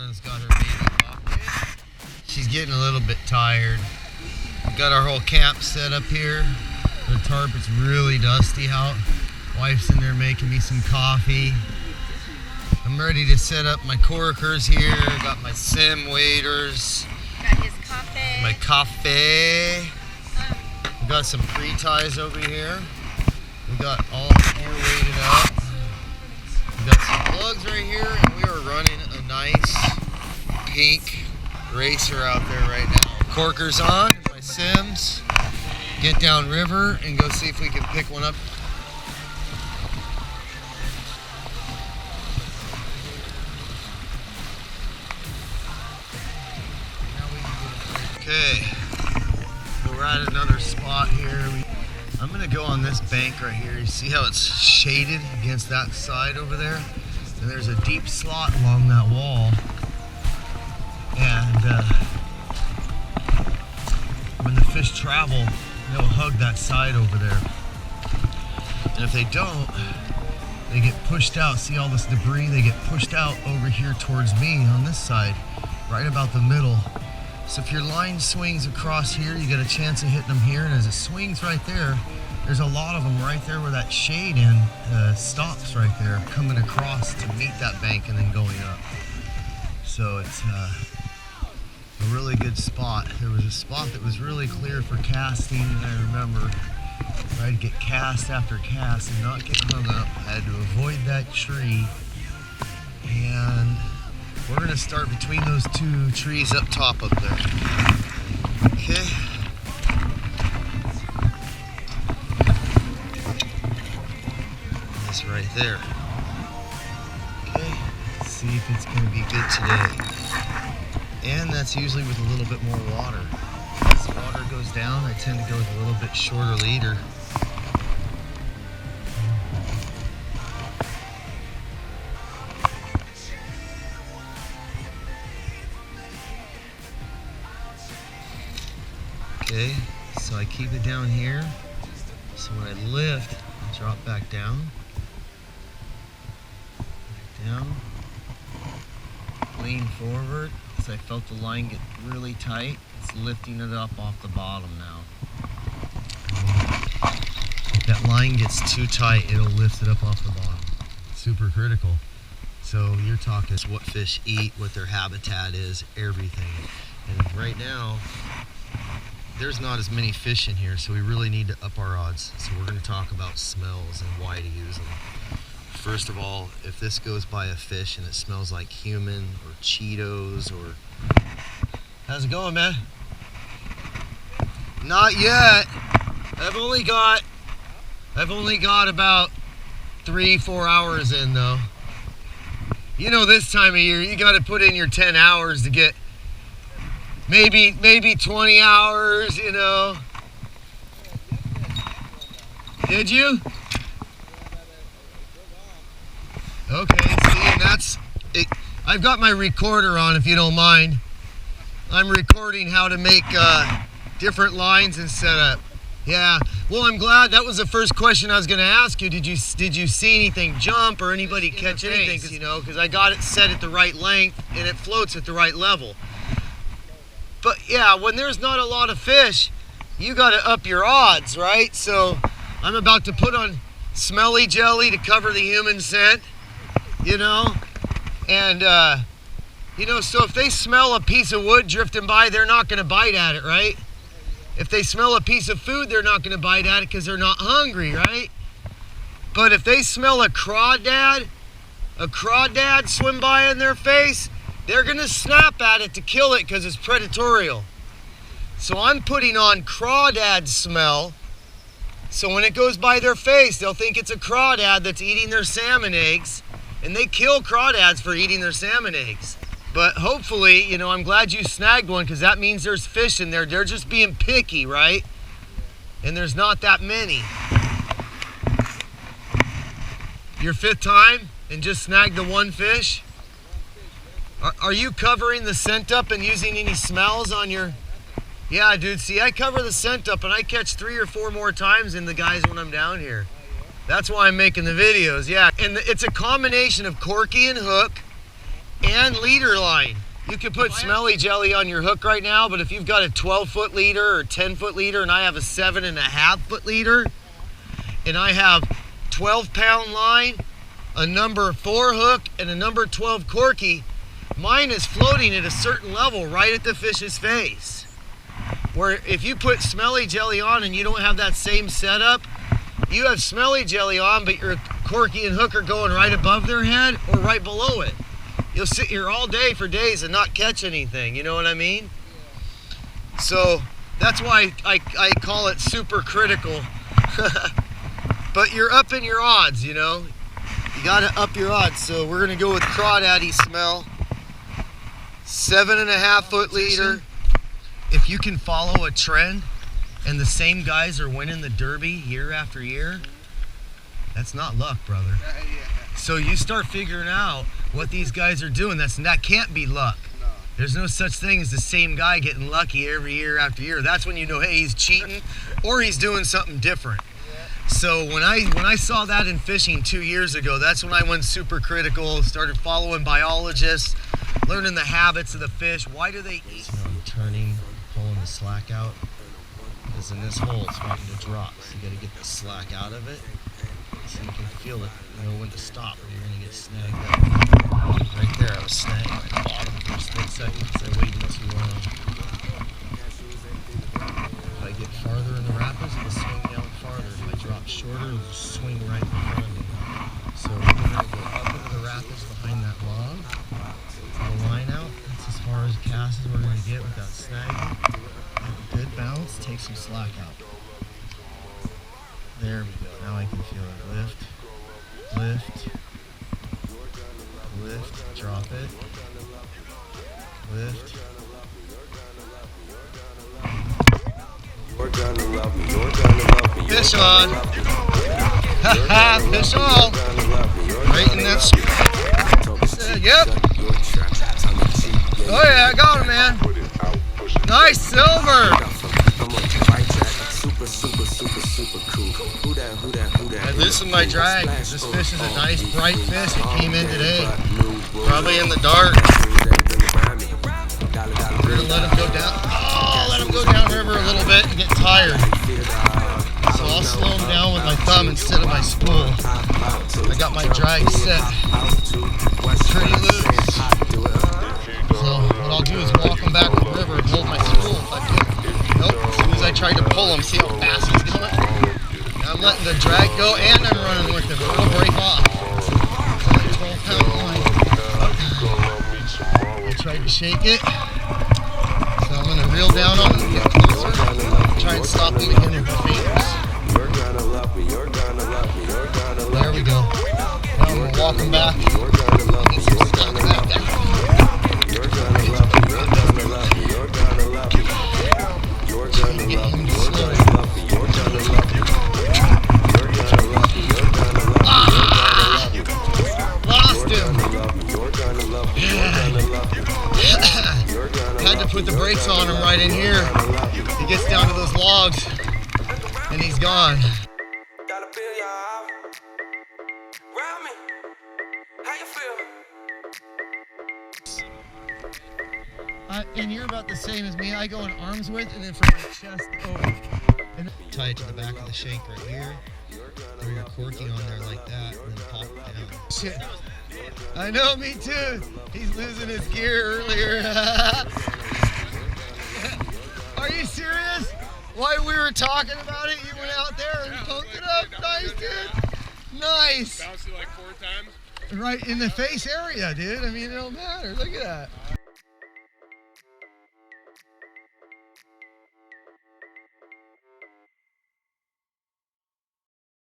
Lauren's got her baby coffee. She's getting a little bit tired. We've got our whole camp set up here. The tarp, it's really dusty out. Wife's in there making me some coffee. I'm ready to set up my corkers here. Got my sim waders. Got his coffee. My coffee. We got some pre-ties over here. We got all the gear weighted up. We got some plugs right here, and we are running a nice pink racer out there right now. Corkers on, my sims. Get down river and go see if we can pick one up. Okay, so we're at another spot here. I'm gonna go on this bank right here. You see how it's shaded against that side over there? And there's a deep slot along that wall. And when the fish travel, they'll hug that side over there. And if they don't, they get pushed out. See all this debris? They get pushed out over here towards me on this side, right about the middle. So if your line swings across here, you get a chance of hitting them here. And as it swings right there, there's a lot of them right there where that shade end stops right there, coming across to meet that bank and then going up. So it's a really good spot. There was a spot that was really clear for casting, and I remember I'd get cast after cast and not get hung up. I had to avoid that tree, and we're gonna start between those two trees up top up there. Okay. This right there. Okay. Let's see if it's gonna be good today. And that's usually with a little bit more water. As water goes down, I tend to go with a little bit shorter leader. Okay, so I keep it down here. So when I lift, I drop back down. Back down. Lean forward. So I felt the line get really tight. It's lifting it up off the bottom now. If that line gets too tight, it'll lift it up off the bottom. Super critical. So you're talking what fish eat, what their habitat is, everything. And right now, there's not as many fish in here, so we really need to up our odds. So we're going to talk about smells and why to use them. First of all, if this goes by a fish and it smells like human or Cheetos or... How's it going, man? Not yet. I've only got about 3-4 hours in though. You know, this time of year, you got to put in your 10 hours to get maybe 20 hours, you know. Did you? Okay, see, and that's it. I've got my recorder on, if you don't mind. I'm recording how to make different lines and setup. Yeah, well, I'm glad. That was the first question I was going to ask you. Did you see anything jump or anybody catch anything? You know, because I got it set at the right length and it floats at the right level. But yeah, when there's not a lot of fish, you got to up your odds, right? So I'm about to put on smelly jelly to cover the human scent, you know, and you know, so if they smell a piece of wood drifting by, they're not going to bite at it, right? If they smell a piece of food, they're not going to bite at it because they're not hungry, right? But if they smell a crawdad swim by in their face, they're going to snap at it to kill it because it's predatorial. So I'm putting on crawdad smell, so when it goes by their face, they'll think it's a crawdad that's eating their salmon eggs, and they kill crawdads for eating their salmon eggs. But hopefully, you know, I'm glad you snagged one because that means there's fish in there. They're just being picky, right? And there's not that many. Your 5th time and just snagged the one fish? Are you covering the scent up and using any smells on your... Yeah, dude, see, I cover the scent up and I catch 3 or 4 more times than the guys when I'm down here. That's why I'm making the videos, yeah. And it's a combination of corky and hook and leader line. You could put smelly jelly on your hook right now, but if you've got a 12-foot leader or 10-foot leader, and I have a 7.5-foot leader, and I have 12-pound line, a number 4 hook, and a number 12 corky, mine is floating at a certain level right at the fish's face. Where if you put smelly jelly on and you don't have that same setup, you have smelly jelly on, but your corky and hook are going right above their head or right below it. You'll sit here all day for days and not catch anything, you know what I mean? So that's why I call it super critical. But you're upping your odds, you know? You gotta up your odds. So we're gonna go with Crawdaddy smell. 7.5-foot leader. If you can follow a trend and the same guys are winning the Derby year after year, that's not luck, brother. So you start figuring out what these guys are doing. That can't be luck. No. There's no such thing as the same guy getting lucky every year after year. That's when you know, hey, he's cheating or he's doing something different. Yeah. So when I saw that in fishing 2 years ago, that's when I went super critical, started following biologists, learning the habits of the fish. Why do they eat? So I'm turning, pulling the slack out, because in this hole it's wanting to drop. So you got to get the slack out of it so you can feel it, know when to stop or you're going to get snagged up. Right there, I was snagged at the bottom for a split second because I waited too long. If I get farther in the rapids, it'll swing down farther. If I drop shorter, it'll just swing right in front of me. So we're going to go up into the rapids behind that log, pull the line out. That's as far as cast as we're going to get without snagging. Have a good bounce, take some slack out. There we go. Now I can feel it. Lift, lift, lift, drop it, lift. Fish on. Haha, fish on. Right in that spot. Yep. Oh yeah, I got him, man. Nice silver. I loosened my drag. This fish is a nice bright fish. It came in today. Probably in the dark. We're gonna let him go down. Oh, let him go down river a little bit and get tired. So I'll slow him down with my thumb instead of my spool. I got my drag set pretty loose. So what I'll do is walk him back to the river and hold my spool if I can. Nope, as soon as I tried to pull him, see how fast he's going? Now I'm letting the drag go and I'm running with him. It'll break off. It's only 12-pound line. I tried to shake it. So I'm going to reel down on him, get closer, try and stop him again with my fingers. There we go. Now I'm going to walk him back. He's stuck back down. Trying to get him to slow. Ah! Lost him. Had to put the brakes on him right in here. He gets down to those logs and he's gone. And you're about the same as me. I go in arm's width and then from my chest over. And tie it to the back of the shank right here. Throw your corky on there like that and then pop it down. Shit. I know, me too. He's losing his gear earlier. Are you serious? While we were talking about it, you went out there and poked it up. Nice, dude. Nice. Bounced it like 4 times. Right in the face area, dude. I mean, it don't matter. Look at that.